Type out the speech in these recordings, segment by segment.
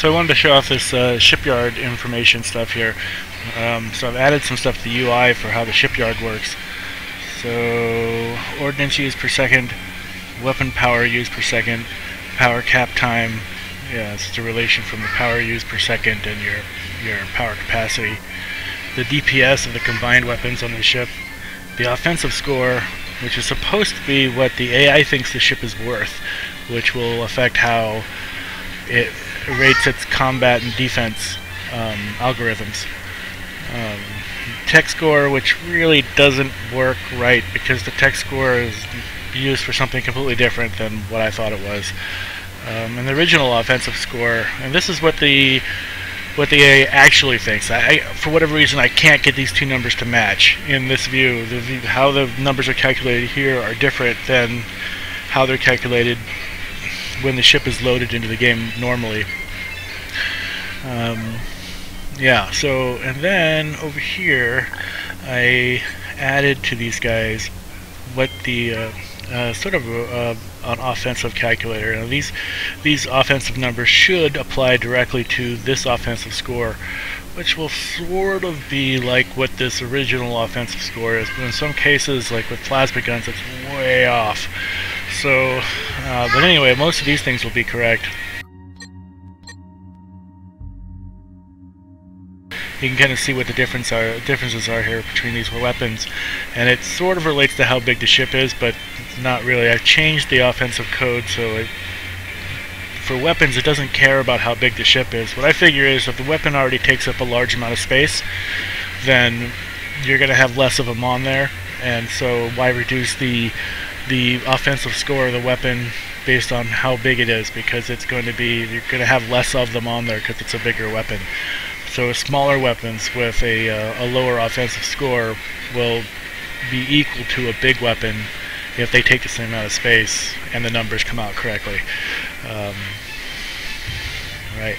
So I wanted to show off this shipyard information stuff here. So I've added some stuff to the UI for how the shipyard works. So ordnance used per second, weapon power used per second, power cap time. Yeah, it's the relation from the power used per second and your power capacity. The DPS of the combined weapons on the ship. The offensive score, which is supposed to be what the AI thinks the ship is worth, which will affect how it rates its combat and defense algorithms. Tech score, which really doesn't work right because the tech score is used for something completely different than what I thought it was. And the original offensive score, and this is what the AI actually thinks. For whatever reason, I can't get these two numbers to match in this view. How the numbers are calculated here are different than how they're calculated when the ship is loaded into the game normally. Yeah, so, and then over here I added to these guys what the sort of an offensive calculator. Now these offensive numbers should apply directly to this offensive score, which will sort of be like what this original offensive score is, but in some cases, like with plasma guns, it's way off. So, but anyway, most of these things will be correct. You can kind of see what the differences are here between these weapons, and it sort of relates to how big the ship is, but not really. I've changed the offensive code so for weapons it doesn't care about how big the ship is. What I figure is if the weapon already takes up a large amount of space, then you're going to have less of them on there, and so why reduce the offensive score of the weapon based on how big it is, because it's going to be, you're going to have less of them on there because it's a bigger weapon. So smaller weapons with a lower offensive score will be equal to a big weapon if they take the same amount of space and the numbers come out correctly. Right.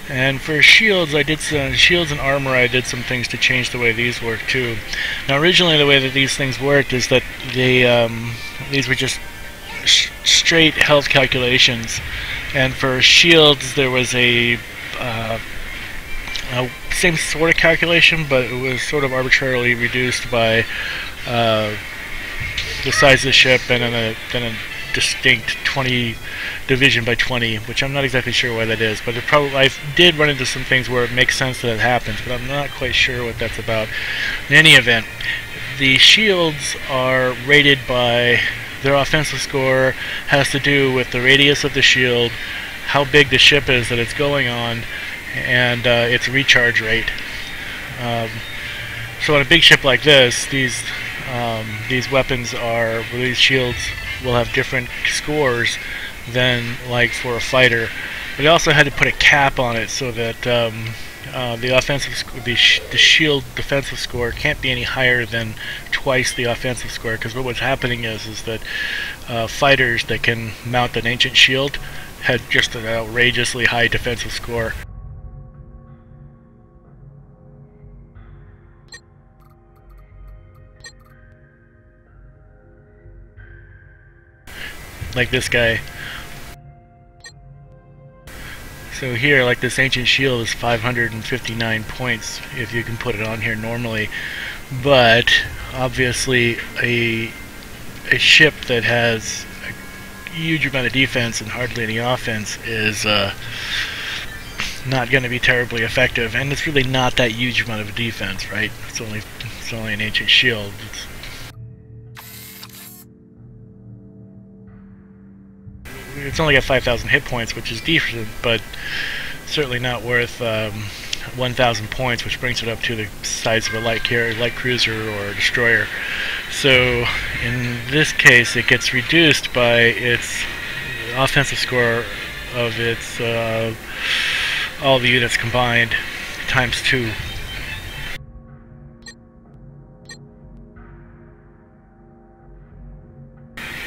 And for shields, I did some shields and armor. I did some things to change the way these work too. Now, originally, the way that these things worked is that these were just straight health calculations, and for shields, there was a same sort of calculation, but it was sort of arbitrarily reduced by the size of the ship, and then a distinct 20 division by 20, which I'm not exactly sure why that is, but it probably, I did run into some things where it makes sense that it happens, but I'm not quite sure what that's about. In any event, the shields are rated by their offensive score, has to do with the radius of the shield, how big the ship is that it's going on, and its recharge rate. So on a big ship like this, these weapons are, these shields will have different scores than like for a fighter. But I also had to put a cap on it so that the shield defensive score can't be any higher than twice the offensive score, because what's happening is that fighters that can mount an ancient shield had just an outrageously high defensive score. Like this guy. So here, like this ancient shield is 559 points if you can put it on here normally, but obviously a ship that has a huge amount of defense and hardly any offense is not going to be terribly effective, and it's really not that huge amount of defense, right? It's only an ancient shield. It's only got 5,000 hit points, which is decent, but certainly not worth 1,000 points, which brings it up to the size of a light cruiser or destroyer. So in this case, it gets reduced by its offensive score of its all the units combined times 2.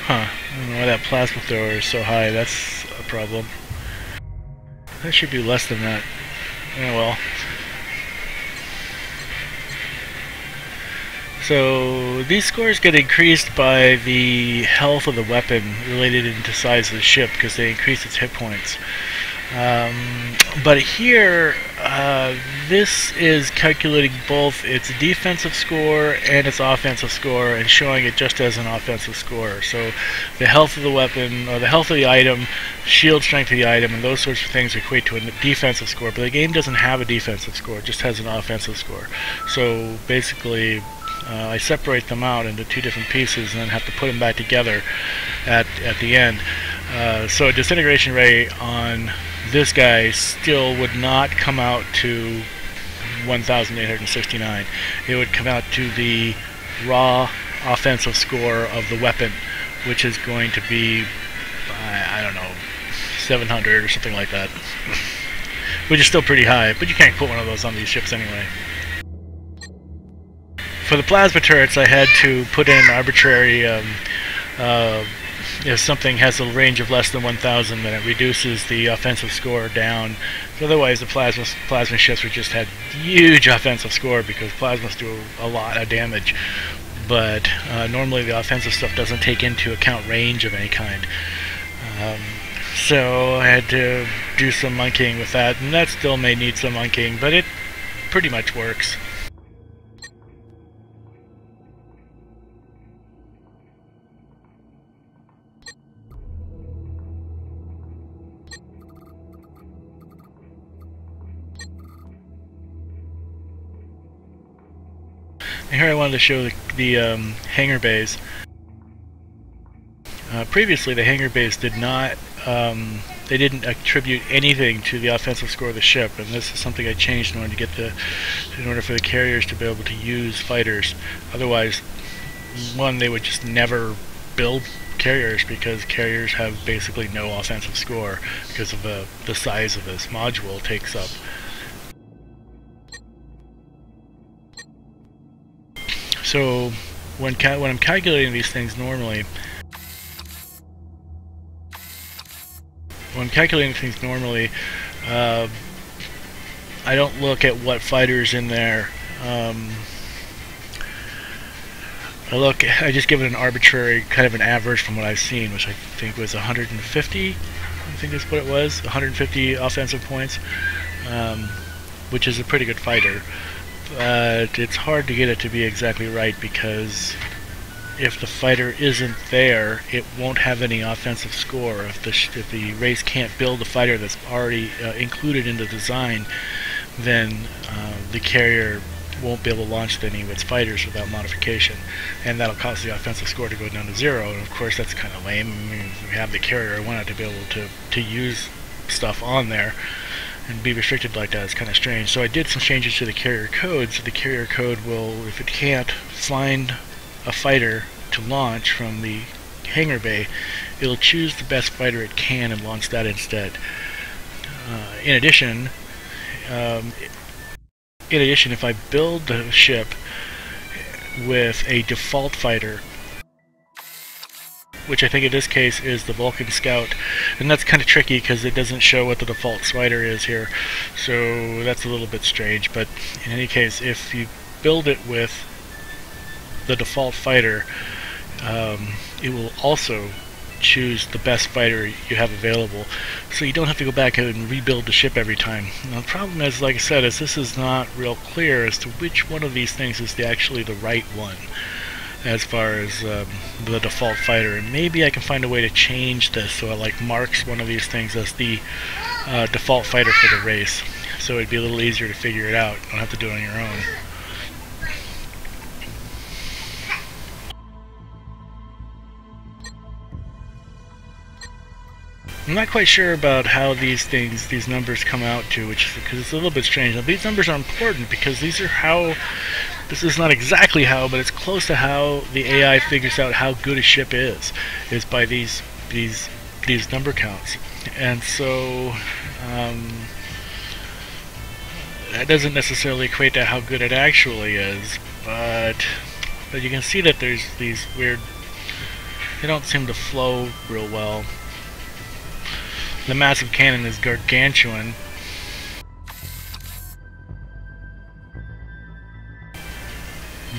Huh. I don't know why that plasma thrower is so high. That's a problem. That should be less than that. Yeah, well. So these scores get increased by the health of the weapon related into size of the ship because they increase its hit points. But here, this is calculating both its defensive score and its offensive score and showing it just as an offensive score. So the health of the weapon, or the health of the item, shield strength of the item, and those sorts of things equate to a defensive score. But the game doesn't have a defensive score, it just has an offensive score. So basically, I separate them out into two different pieces and then have to put them back together at the end. So a disintegration rate on this guy still would not come out to 1,869. It would come out to the raw offensive score of the weapon, which is going to be, I don't know, 700 or something like that. Which is still pretty high, but you can't put one of those on these ships anyway. For the plasma turrets, I had to put in an arbitrary, if something has a range of less than 1,000, then it reduces the offensive score down. So otherwise, the plasma ships would just have huge offensive score because plasmas do a lot of damage. But normally the offensive stuff doesn't take into account range of any kind. So I had to do some monkeying with that, and that still may need some monkeying, but it pretty much works. And here I wanted to show the hangar bays. Previously, the hangar bays did not, they didn't attribute anything to the offensive score of the ship, and this is something I changed in order to get in order for the carriers to be able to use fighters. Otherwise, one, they would just never build carriers because carriers have basically no offensive score because of the size of this module takes up. So when I'm calculating these things normally, I don't look at what fighter's in there. I just give it an arbitrary kind of an average from what I've seen, which I think was 150. I think that's what it was, 150 offensive points, which is a pretty good fighter. But it's hard to get it to be exactly right because if the fighter isn't there, it won't have any offensive score. If the race can't build a fighter that's already included in the design, then the carrier won't be able to launch any of its fighters without modification, and that'll cause the offensive score to go down to 0. And of course, that's kind of lame. I mean, if we have the carrier, I want it to be able to use stuff on there. And be restricted like that is kind of strange. So I did some changes to the carrier code. So the carrier code will, if it can't find a fighter to launch from the hangar bay, it'll choose the best fighter it can and launch that instead. In addition, if I build the ship with a default fighter, which I think in this case is the Vulcan Scout, and that's kind of tricky because it doesn't show what the default fighter is here, so that's a little bit strange. But in any case, if you build it with the default fighter, it will also choose the best fighter you have available, so you don't have to go back and rebuild the ship every time. Now the problem is, like I said, is this is not real clear as to which one of these things is actually the right one as far as the default fighter, and maybe I can find a way to change this so it like marks one of these things as the default fighter for the race, so it'd be a little easier to figure it out. You don't have to do it on your own. I'm not quite sure about how these numbers come out to, because it's a little bit strange. Now these numbers are important because these are how, this is not exactly how, but it's close to how the AI figures out how good a ship is by these number counts. And so that doesn't necessarily equate to how good it actually is, but you can see that there's these weird, they don't seem to flow real well. The massive cannon is gargantuan.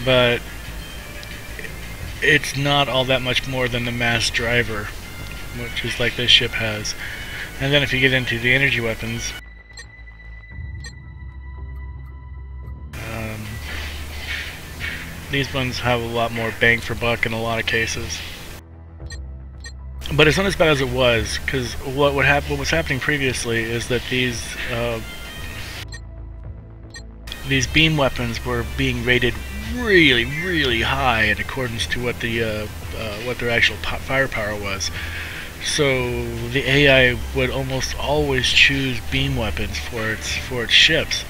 But it's not all that much more than the mass driver, which is like this ship has. And then if you get into the energy weapons, these ones have a lot more bang for buck in a lot of cases. But it's not as bad as it was, because what was happening previously is that these beam weapons were being rated really, really high in accordance to what their actual firepower was. So the AI would almost always choose beam weapons for its ships.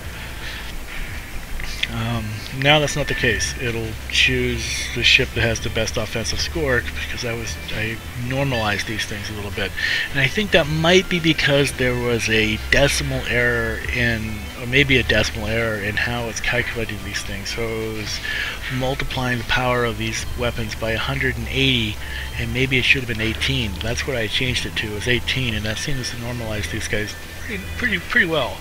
Now that's not the case. It'll choose the ship that has the best offensive score, because I normalized these things a little bit. And I think that might be because there was a decimal error or maybe a decimal error in how it's calculating these things. So it was multiplying the power of these weapons by 180, and maybe it should have been 18. That's what I changed it to, was 18, and that seems to normalize these guys pretty well.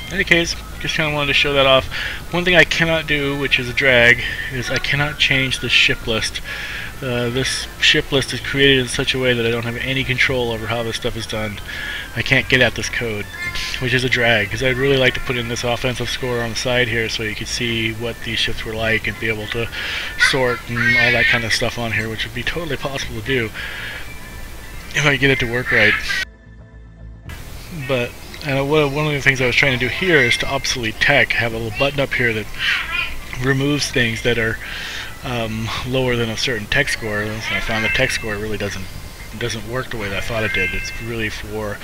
In any case, just kind of wanted to show that off. One thing I cannot do, which is a drag, is I cannot change the ship list. This ship list is created in such a way that I don't have any control over how this stuff is done. I can't get at this code, which is a drag, because I'd really like to put in this offensive score on the side here so you could see what these ships were like and be able to sort and all that kind of stuff on here, which would be totally possible to do if I get it to work right. But one of the things I was trying to do here is to obsolete tech, have a little button up here that removes things that are lower than a certain tech score. And I found the tech score really doesn't work the way that I thought it did. It's really for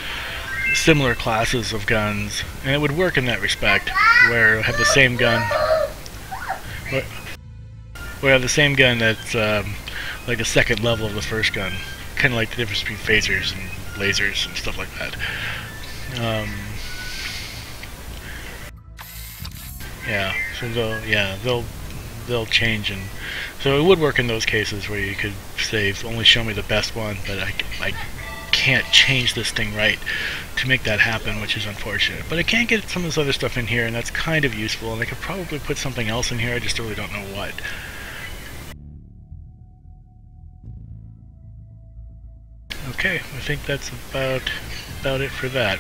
similar classes of guns, and it would work in that respect, where I have the same gun, that's like the second level of the first gun, kind of like the difference between phasers and lasers and stuff like that. Yeah, so they'll change, and so it would work in those cases where you could say only show me the best one, but I can't change this thing right to make that happen, which is unfortunate. But I can get some of this other stuff in here, and that's kind of useful, and I could probably put something else in here, I just really don't know what. Okay, I think that's about it for that.